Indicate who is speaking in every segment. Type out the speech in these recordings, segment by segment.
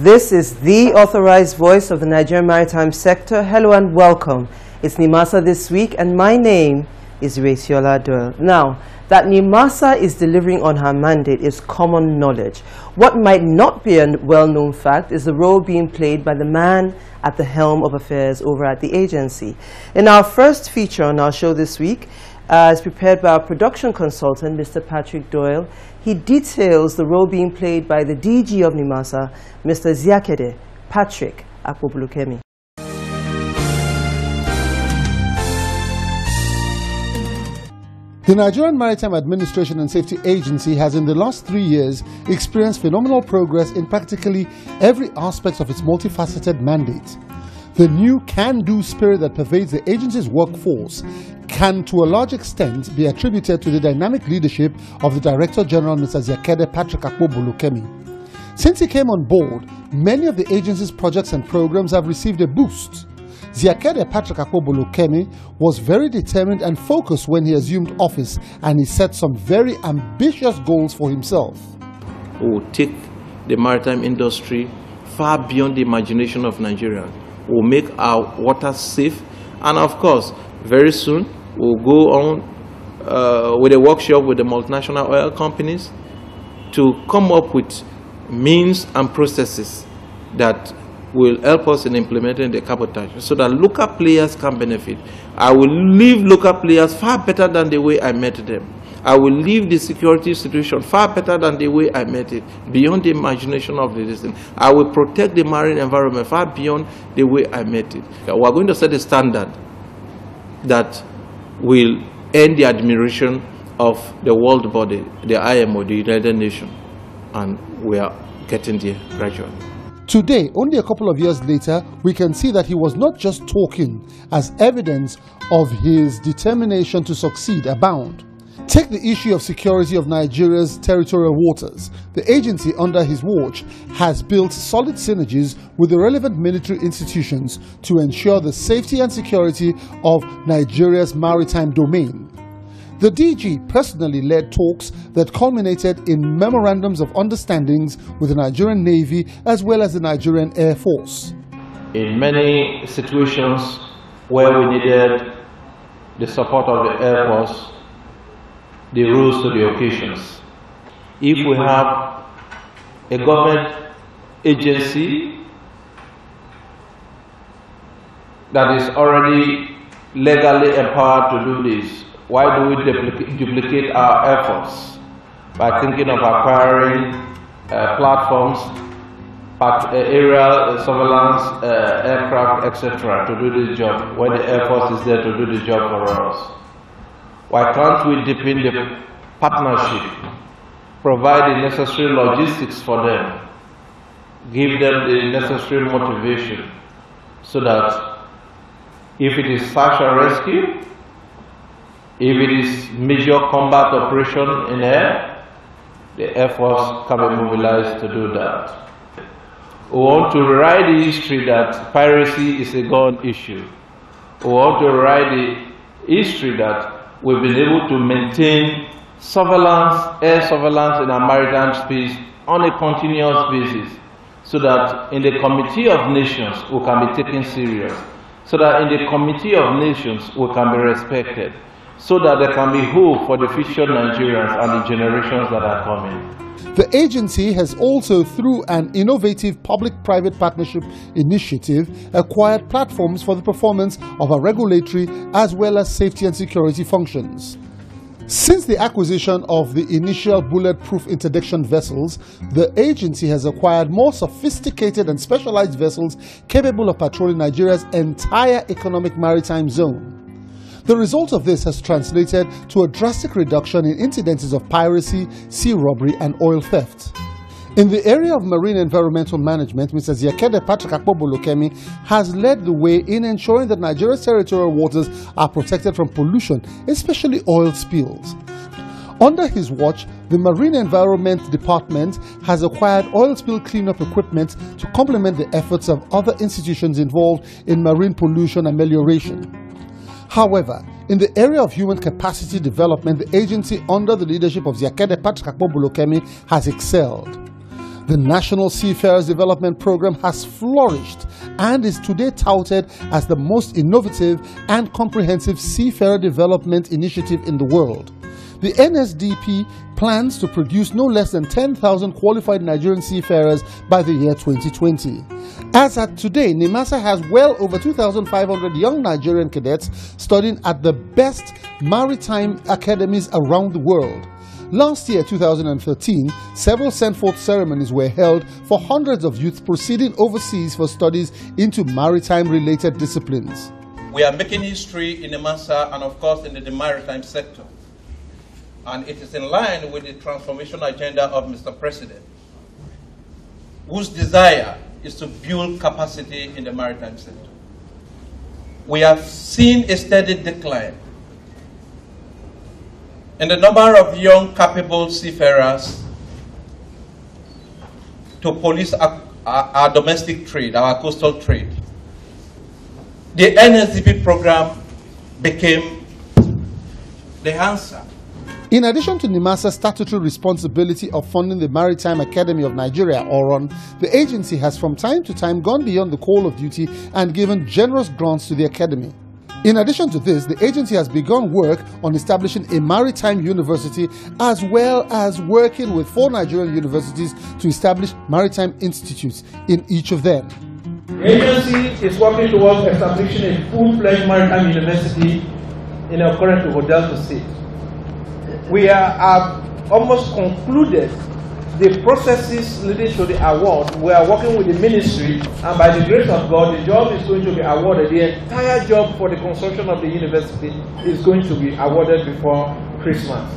Speaker 1: This is the authorized voice of the Nigerian maritime sector. Hello and welcome. It's Nimasa this week, and my name is Raciola Doyle. Now, that Nimasa is delivering on her mandate is common knowledge. What might not be a well-known fact is the role being played by the man at the helm of affairs over at the agency. In our first feature on our show this week, as prepared by our production consultant, Mr. Patrick Doyle, he details the role being played by the DG of Nimasa, Mr. Ziakede Patrick Akpobulukemi.
Speaker 2: The Nigerian Maritime Administration and Safety Agency has in the last 3 years experienced phenomenal progress in practically every aspect of its multifaceted mandate. The new can-do spirit that pervades the agency's workforce can, to a large extent, be attributed to the dynamic leadership of the Director General, Mr. Ziakede Patrick Akpobulukemi. Since he came on board, many of the agency's projects and programs have received a boost. Ziakede Patrick Akpobulukemi was very determined and focused when he assumed office, and he set some very ambitious goals for himself.
Speaker 3: We will take the maritime industry far beyond the imagination of Nigerians. We'll make our waters safe, and of course, very soon we'll go on with a workshop with the multinational oil companies to come up with means and processes that will help us in implementing the cabotage so that local players can benefit. I will leave local players far better than the way I met them. I will leave the security situation far better than the way I met it, beyond the imagination of the listener. I will protect the marine environment far beyond the way I met it. We are going to set a standard that will earn the admiration of the world body, the IMO, the United Nations, and we are getting there gradually.
Speaker 2: Today, only a couple of years later, we can see that he was not just talking, as evidence of his determination to succeed abound. Take the issue of security of Nigeria's territorial waters. The agency under his watch has built solid synergies with the relevant military institutions to ensure the safety and security of Nigeria's maritime domain. The DG personally led talks that culminated in memorandums of understandings with the Nigerian Navy as well as the Nigerian Air Force.
Speaker 3: In many situations where we needed the support of the Air Force, they rose to the occasions. If we have a government agency that is already legally empowered to do this, why do we duplicate our efforts by thinking of acquiring platforms, aerial surveillance, aircraft, etc. to do this job when the Air Force is there to do the job for us? Why can't we deepen the partnership, provide the necessary logistics for them, give them the necessary motivation so that if it is search and rescue, if it is major combat operation in air, the Air Force can be mobilized to do that. We want to rewrite the history that piracy is a gone issue. We want to rewrite the history that we've been able to maintain surveillance, air surveillance in our maritime space on a continuous basis, so that in the Committee of Nations we can be taken serious, so that in the Committee of Nations we can be respected, so that there can be hope for the future Nigerians and the generations that are coming.
Speaker 2: The agency has also, through an innovative public-private partnership initiative, acquired platforms for the performance of our regulatory as well as safety and security functions. Since the acquisition of the initial bulletproof interdiction vessels, the agency has acquired more sophisticated and specialized vessels capable of patrolling Nigeria's entire economic maritime zone. The result of this has translated to a drastic reduction in incidences of piracy, sea robbery, and oil theft. In the area of marine environmental management, Mr. Ziakede Patrick Akpobulukemi has led the way in ensuring that Nigeria's territorial waters are protected from pollution, especially oil spills. Under his watch, the Marine Environment Department has acquired oil spill cleanup equipment to complement the efforts of other institutions involved in marine pollution amelioration. However, in the area of human capacity development, the agency under the leadership of Ziakede Patrick Akpobulukemi has excelled. The National Seafarers Development Program has flourished and is today touted as the most innovative and comprehensive seafarer development initiative in the world. The NSDP plans to produce no less than 10,000 qualified Nigerian seafarers by the year 2020. As at today, Nimasa has well over 2,500 young Nigerian cadets studying at the best maritime academies around the world. Last year, 2013, several send-forth ceremonies were held for hundreds of youths proceeding overseas for studies into maritime-related disciplines.
Speaker 3: We are making history in Nimasa and, of course, in the maritime sector. And it is in line with the transformation agenda of Mr. President, whose desire is to build capacity in the maritime sector. We have seen a steady decline in the number of young, capable seafarers to police our domestic trade, our coastal trade. The NSDP program became the answer.
Speaker 2: In addition to Nimasa's statutory responsibility of funding the Maritime Academy of Nigeria, ORON, the agency has from time to time gone beyond the call of duty and given generous grants to the academy. In addition to this, the agency has begun work on establishing a maritime university as well as working with 4 Nigerian universities to establish maritime institutes in each of them.
Speaker 4: The agency is working towards establishing a full-fledged maritime university in accordance with Delta State. We have almost concluded the processes leading to the award. We are working with the ministry, and by the grace of God, the job is going to be awarded. The entire job for the construction of the university is going to be awarded before Christmas.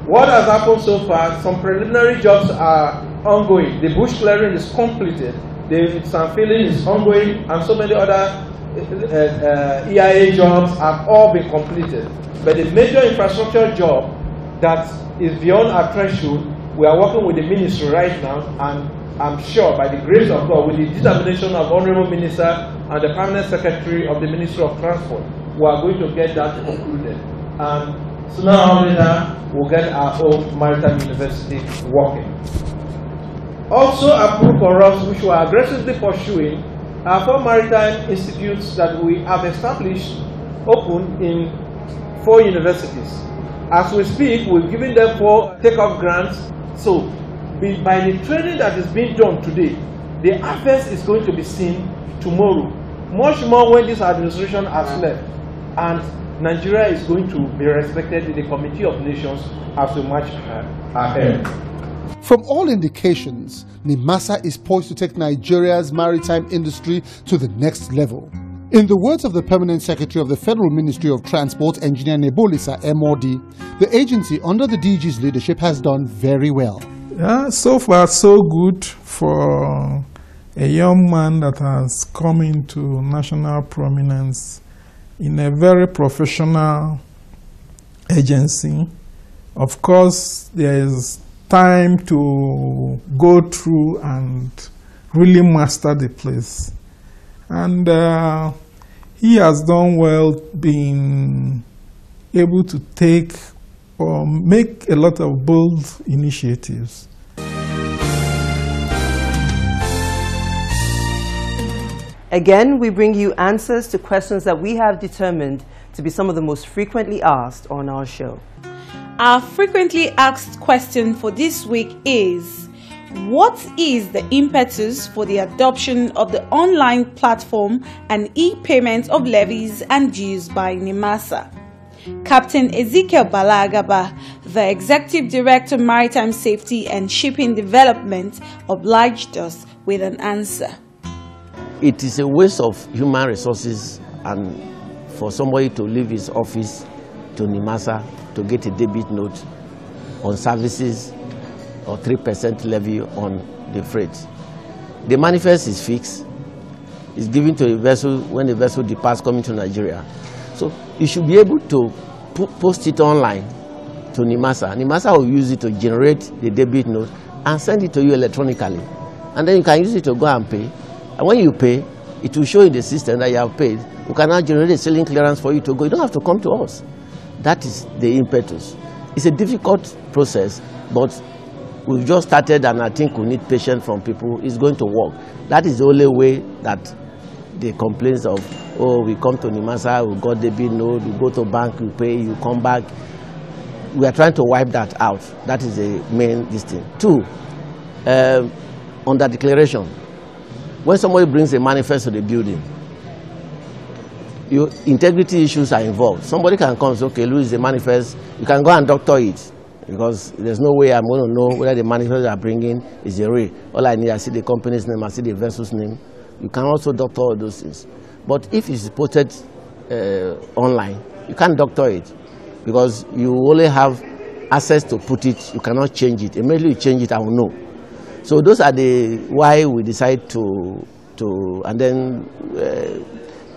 Speaker 4: What has happened so far? Some preliminary jobs are ongoing. The bush clearing is completed. The sand filling is ongoing, and so many other EIA jobs have all been completed. But the major infrastructure job that is beyond our threshold, we are working with the ministry right now, and I'm sure by the grace of God, with the determination of Honorable Minister and the Permanent Secretary of the Ministry of Transport, we are going to get that concluded. And sooner or later, we'll get our own maritime university working. Also approved for us, which we are aggressively pursuing, are 4 maritime institutes that we have established, open in 4 universities. As we speak, we're giving them 4 take-off grants. So, by the training that is being done today, the harvest is going to be seen tomorrow. Much more when this administration has left. And Nigeria is going to be respected in the Committee of Nations as we march ahead.
Speaker 2: From all indications, Nimasa is poised to take Nigeria's maritime industry to the next level. In the words of the Permanent Secretary of the Federal Ministry of Transport, Engineer Nebolisa MOD, the agency under the DG's leadership has done very well.
Speaker 5: Yeah, so far so good for a young man that has come into national prominence in a very professional agency. Of course, there is time to go through and really master the place. And he has done well being able to take or make a lot of bold initiatives.
Speaker 1: Again, we bring you answers to questions that we have determined to be some of the most frequently asked on our show.
Speaker 6: Our frequently asked question for this week is: what is the impetus for the adoption of the online platform and e-payment of levies and dues by Nimasa? Captain Ezekiel Balagaba, the Executive Director Maritime Safety and Shipping Development, obliged us with an answer.
Speaker 7: It is a waste of human resources and for somebody to leave his office to Nimasa to get a debit note on services or 3% levy on the freight. The manifest is fixed. It's given to a vessel when the vessel departs coming to Nigeria. So you should be able to post it online to Nimasa. Nimasa will use it to generate the debit note and send it to you electronically. And then you can use it to go and pay. And when you pay, it will show in the system that you have paid. We can now generate a selling clearance for you to go. You don't have to come to us. That is the impetus. It's a difficult process, but We've just started, and I think we need patience from people. It's going to work. That is the only way that the complaints of, oh, we come to Nimasa, we got the bill note, we go to bank, we pay, you come back. We are trying to wipe that out. That is the main thing. 2, on the declaration, when somebody brings a manifest to the building, integrity issues are involved. Somebody can come and say, okay, Louis, the manifest, you can go and doctor it, because there's no way I'm going to know whether the manifest they are bringing is a real. All I need, I see the company's name, I see the vessel's name. You can also doctor all those things. But if it's posted online, you can't doctor it, because you only have access to put it, you cannot change it. Immediately you change it, I will know. So those are the why we decide to and then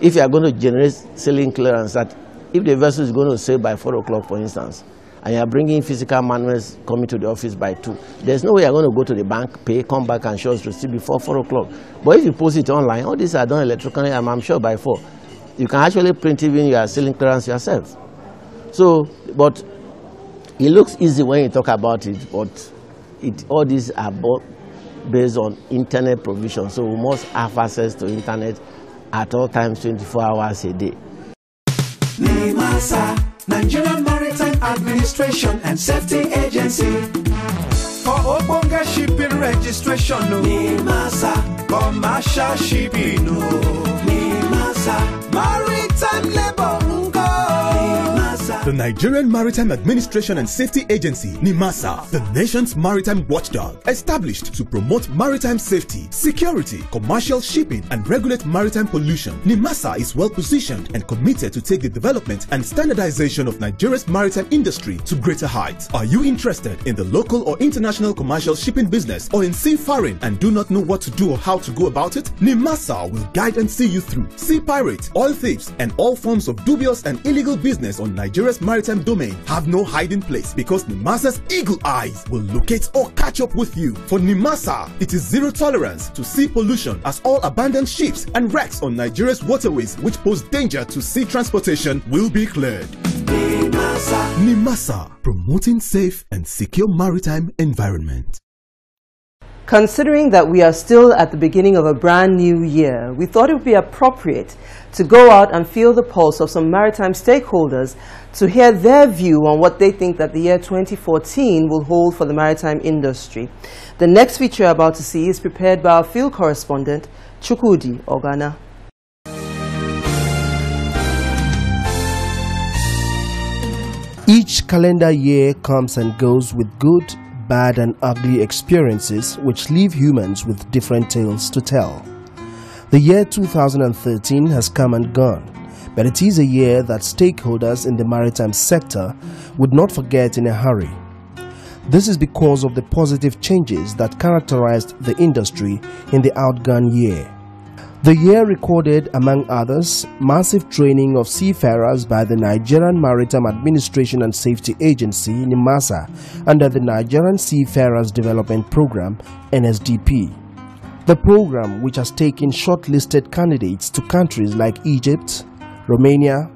Speaker 7: if you are going to generate selling clearance, that if the vessel is going to sail by 4 o'clock, for instance, and you are bringing physical manuals coming to the office by 2, there's no way you are going to go to the bank, pay, come back and show us receipt before 4 o'clock. But if you post it online, all these are done electronically, and I'm sure by 4, you can actually print even your selling clearance yourself. So, but it looks easy when you talk about it, but all these are based on internet provision. So we must have access to internet at all times, 24 hours a day.
Speaker 8: Nimasa, Nigerian Maritime Administration and Safety Agency. For Obonga shipping registration, no. Nimasa, commercial shipping, no. Nimasa, maritime labor, the Nigerian Maritime Administration and Safety Agency, Nimasa, the nation's maritime watchdog, established to promote maritime safety, security, commercial shipping, and regulate maritime pollution. Nimasa is well positioned and committed to take the development and standardization of Nigeria's maritime industry to greater heights. Are you interested in the local or international commercial shipping business, or in seafaring and do not know what to do or how to go about it? Nimasa will guide and see you through. Sea pirates, oil thieves, and all forms of dubious and illegal business on Nigeria's maritime domain have no hiding place, because Nimasa's eagle eyes will locate or catch up with you. For Nimasa, it is zero tolerance to sea pollution, as all abandoned ships and wrecks on Nigeria's waterways which pose danger to sea transportation will be cleared. Nimasa, promoting safe and secure maritime environment.
Speaker 1: Considering that we are still at the beginning of a brand new year, we thought it would be appropriate to go out and feel the pulse of some maritime stakeholders to hear their view on what they think that the year 2014 will hold for the maritime industry. The next feature you're about to see is prepared by our field correspondent, Chukwudi Ogana.
Speaker 9: Each calendar year comes and goes with good, bad and ugly experiences which leave humans with different tales to tell. The year 2013 has come and gone, but it is a year that stakeholders in the maritime sector would not forget in a hurry. This is because of the positive changes that characterized the industry in the outgone year. The year recorded, among others, massive training of seafarers by the Nigerian Maritime Administration and Safety Agency, Nimasa, under the Nigerian Seafarers Development Program, NSDP. The program, which has taken shortlisted candidates to countries like Egypt, Romania,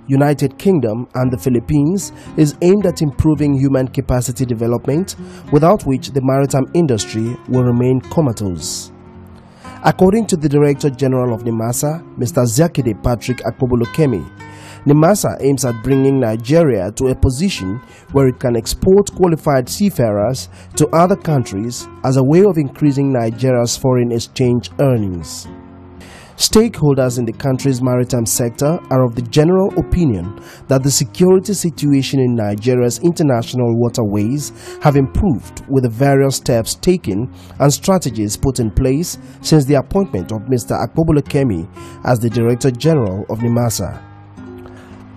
Speaker 9: United Kingdom and the Philippines, is aimed at improving human capacity development, without which the maritime industry will remain comatose. According to the Director General of Nimasa, Mr. Zakide Patrick Akpobolokemi, Nimasa aims at bringing Nigeria to a position where it can export qualified seafarers to other countries as a way of increasing Nigeria's foreign exchange earnings. Stakeholders in the country's maritime sector are of the general opinion that the security situation in Nigeria's international waterways have improved with the various steps taken and strategies put in place since the appointment of Mr. Akpobolokemi as the Director General of Nimasa.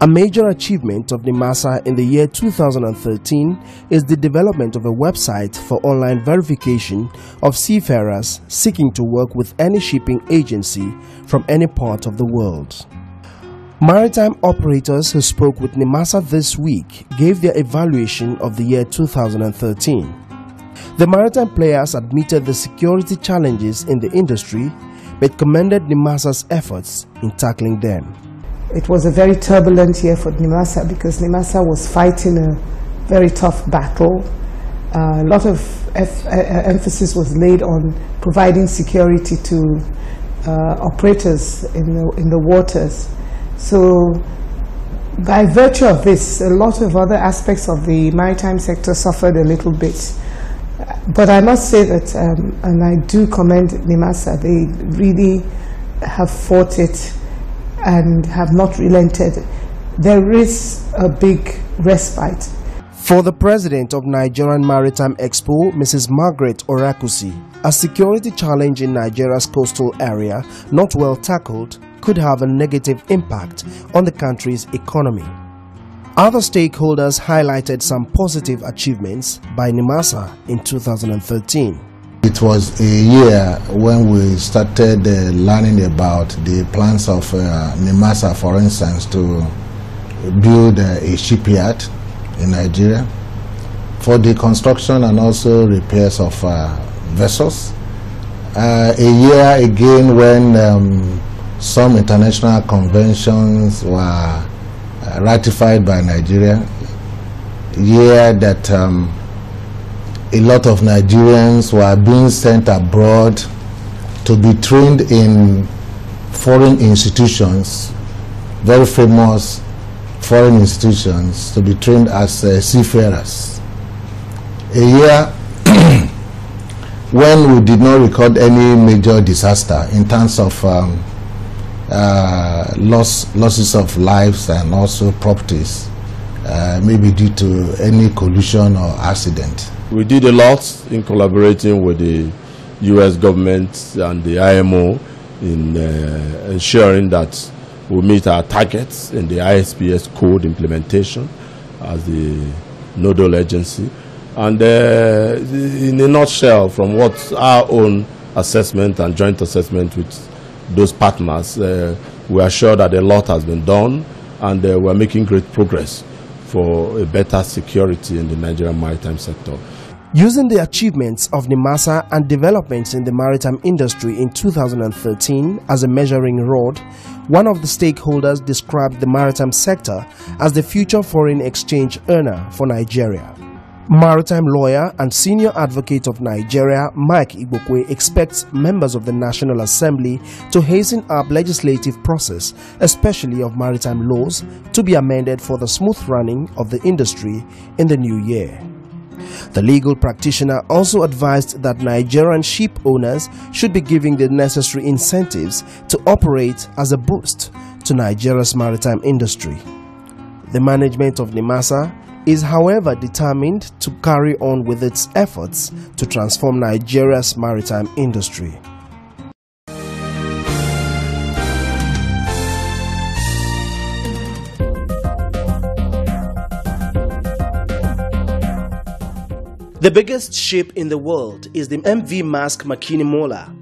Speaker 9: A major achievement of Nimasa in the year 2013 is the development of a website for online verification of seafarers seeking to work with any shipping agency from any part of the world. Maritime operators who spoke with Nimasa this week gave their evaluation of the year 2013. The maritime players admitted the security challenges in the industry but commended Nimasa's efforts in tackling them.
Speaker 10: It was a very turbulent year for Nimasa because Nimasa was fighting a very tough battle A lot of emphasis was laid on providing security to operators in the waters. So by virtue of this, a lot of other aspects of the maritime sector suffered a little bit. But I must say that, and I do commend Nimasa, they really have fought it and have not relented. There is a big respite.
Speaker 9: For the president of Nigerian Maritime Expo, Mrs. Margaret Orakusi, a security challenge in Nigeria's coastal area, not well tackled, could have a negative impact on the country's economy. Other stakeholders highlighted some positive achievements by Nimasa in 2013.
Speaker 11: It was a year when we started learning about the plans of Nimasa, for instance, to build a shipyard in Nigeria for the construction and also repairs of vessels. A year again when some international conventions were ratified by Nigeria. A year that a lot of Nigerians were being sent abroad to be trained in foreign institutions, very famous foreign institutions, to be trained as seafarers. A year when we did not record any major disaster in terms of losses of lives and also properties, maybe due to any collision or accident.
Speaker 12: We did a lot in collaborating with the U.S. government and the IMO in ensuring that we meet our targets in the ISPS code implementation as the nodal agency. And in a nutshell, from what our own assessment and joint assessment with those partners, we are sure that a lot has been done, and we are making great progress for a better security in the Nigerian maritime sector.
Speaker 9: Using the achievements of Nimasa and developments in the maritime industry in 2013 as a measuring rod, one of the stakeholders described the maritime sector as the future foreign exchange earner for Nigeria. Maritime lawyer and senior advocate of Nigeria, Mike Igbokwe, expects members of the National Assembly to hasten up legislative process, especially of maritime laws, to be amended for the smooth running of the industry in the new year. The legal practitioner also advised that Nigerian ship owners should be giving the necessary incentives to operate as a boost to Nigeria's maritime industry. The management of Nimasa is, however, determined to carry on with its efforts to transform Nigeria's maritime industry. The biggest ship in the world is the MV Maersk Makini Mola.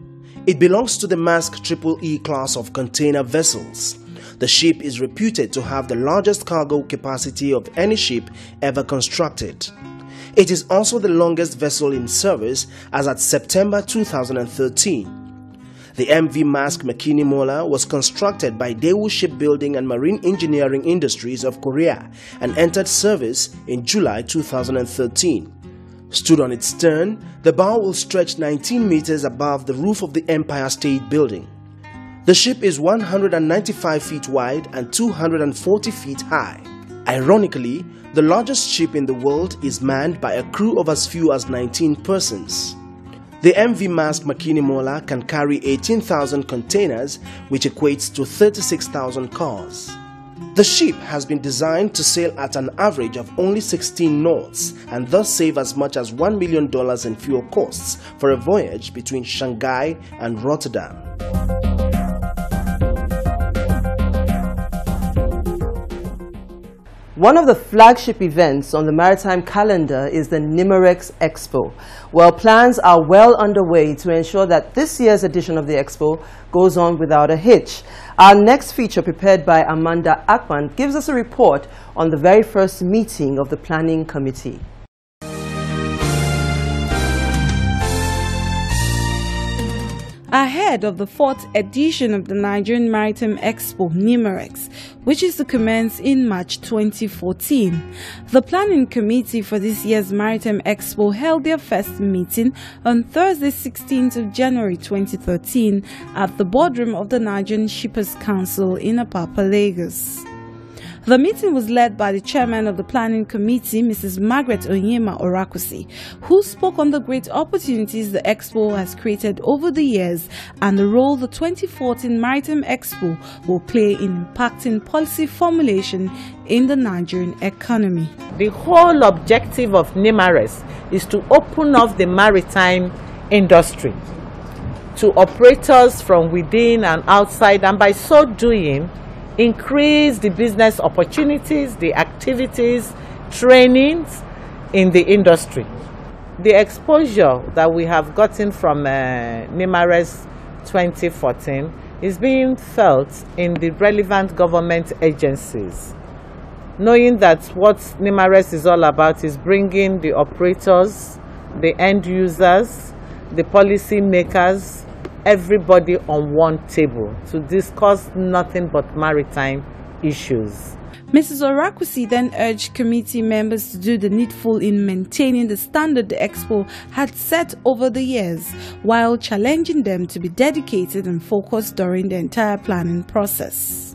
Speaker 9: It belongs to the Maersk EE class of container vessels. The ship is reputed to have the largest cargo capacity of any ship ever constructed. It is also the longest vessel in service as at September 2013. The MV Maersk Makini Mola was constructed by Daewoo Shipbuilding and Marine Engineering Industries of Korea and entered service in July 2013. Stood on its stern, the bow will stretch 19 meters above the roof of the Empire State Building. The ship is 195 feet wide and 240 feet high. Ironically, the largest ship in the world is manned by a crew of as few as 19 persons. The MV Maersk Makini Mola can carry 18,000 containers, which equates to 36,000 cars. The ship has been designed to sail at an average of only 16 knots and thus save as much as $1 million in fuel costs for a voyage between Shanghai and Rotterdam.
Speaker 1: One of the flagship events on the maritime calendar is the Nimarex Expo. Well, plans are well underway to ensure that this year's edition of the Expo goes on without a hitch. Our next feature, prepared by Amanda Akman, gives us a report on the very first meeting of the planning committee.
Speaker 6: Ahead ahead of the 4th edition of the Nigerian Maritime Expo, NIMAREX, which is to commence in March 2014. The planning committee for this year's Maritime Expo held their first meeting on Thursday, 16th of January 2013 at the boardroom of the Nigerian Shippers Council in Apapa, Lagos. The meeting was led by the chairman of the planning committee, Mrs. Margaret Onyema Orakwusi, who spoke on the great opportunities the Expo has created over the years and the role the 2014 Maritime Expo will play in impacting policy formulation in the Nigerian economy.
Speaker 13: The whole objective of NIMAREX is to open up the maritime industry to operators from within and outside, and by so doing, increase the business opportunities, the activities, trainings in the industry. The exposure that we have gotten from NIMAREX 2014 is being felt in the relevant government agencies, knowing that what NIMAREX is all about is bringing the operators, the end users, the policy makers, everybody on one table to discuss nothing but maritime issues.
Speaker 6: Mrs. Orakwusi then urged committee members to do the needful in maintaining the standard the Expo had set over the years, while challenging them to be dedicated and focused during the entire planning process.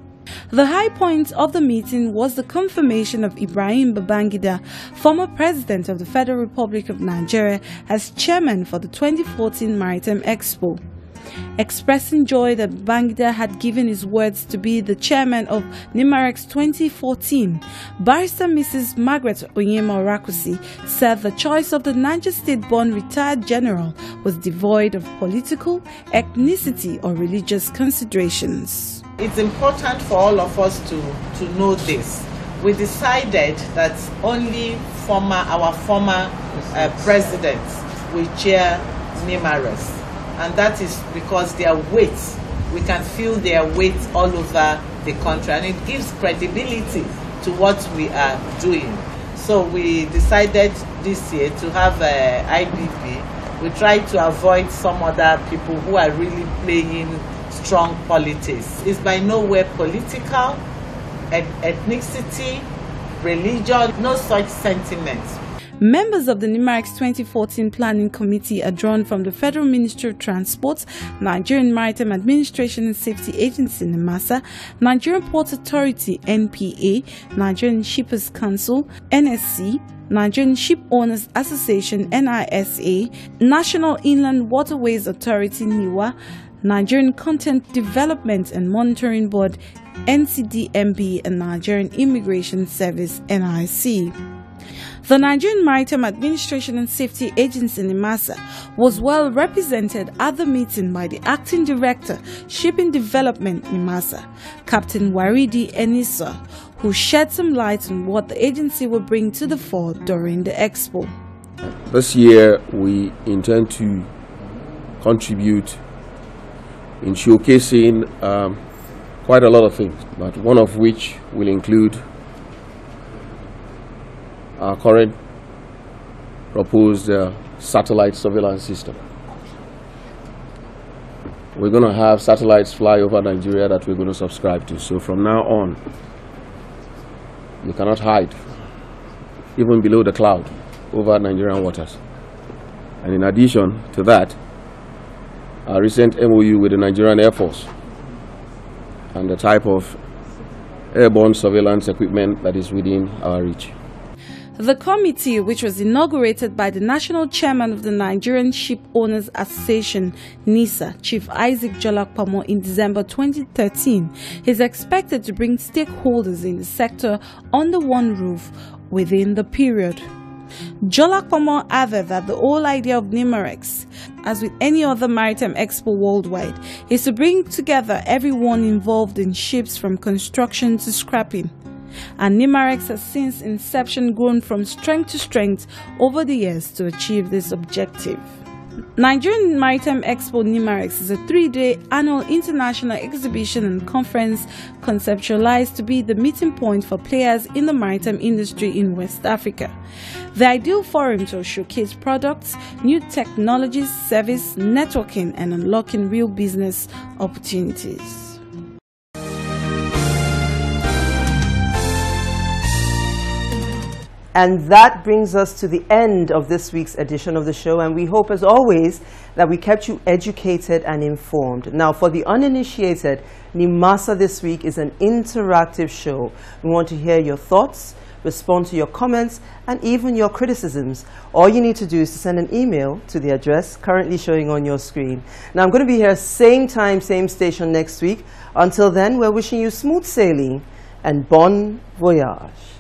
Speaker 6: The high point of the meeting was the confirmation of Ibrahim Babangida, former president of the Federal Republic of Nigeria, as chairman for the 2014 Maritime Expo. Expressing joy that Babangida had given his words to be the chairman of NIMAREX 2014, Barrister Mrs. Margaret Onyema Orakwusi said the choice of the Niger State-born retired general was devoid of political, ethnicity or religious considerations.
Speaker 13: It's important for all of us to know this. We decided that only our former presidents will chair NIMAREX. And that is because their weight, we can feel their weight all over the country, and it gives credibility to what we are doing. So we decided this year to have IBP. We try to avoid some other people who are really playing strong politics. It's by nowhere political, ethnicity, religion, no such sentiments.
Speaker 6: Members of the NIMAREX 2014 Planning Committee are drawn from the Federal Ministry of Transport, Nigerian Maritime Administration and Safety Agency Nimasa, Nigerian Port Authority NPA, Nigerian Shippers Council NSC, Nigerian Ship Owners Association NISA, National Inland Waterways Authority NIWA, Nigerian Content Development and Monitoring Board NCDMB, and Nigerian Immigration Service NIC. The Nigerian Maritime Administration and Safety Agency Nimasa was well represented at the meeting by the Acting Director, Shipping Development Nimasa, Captain Waridi Enisa, who shed some light on what the agency will bring to the fore during the Expo.
Speaker 14: This year we intend to contribute in showcasing quite a lot of things, but one of which will include our current proposed satellite surveillance system. We're going to have satellites fly over Nigeria that we're going to subscribe to. So from now on, you cannot hide, even below the cloud, over Nigerian waters. And in addition to that, our recent MOU with the Nigerian Air Force and the type of airborne surveillance equipment that is within our reach.
Speaker 6: The committee, which was inaugurated by the national chairman of the Nigerian Ship Owners Association, NISA, Chief Isaac Jolakpamo, in December 2013, is expected to bring stakeholders in the sector under one roof within the period. Jolakpamo added that the whole idea of NIMAREX, as with any other maritime expo worldwide, is to bring together everyone involved in ships from construction to scrapping. And NIMAREX has since inception grown from strength to strength over the years to achieve this objective. Nigerian Maritime Expo NIMAREX is a 3-day annual international exhibition and conference conceptualized to be the meeting point for players in the maritime industry in West Africa. The ideal forum to showcase products, new technologies, service, networking, and unlocking real business opportunities.
Speaker 1: And that brings us to the end of this week's edition of the show, and we hope, as always, that we kept you educated and informed. Now, for the uninitiated, Nimasa This Week is an interactive show. We want to hear your thoughts, respond to your comments, and even your criticisms. All you need to do is to send an email to the address currently showing on your screen. Now, I'm going to be here same time, same station next week. Until then, we're wishing you smooth sailing and bon voyage.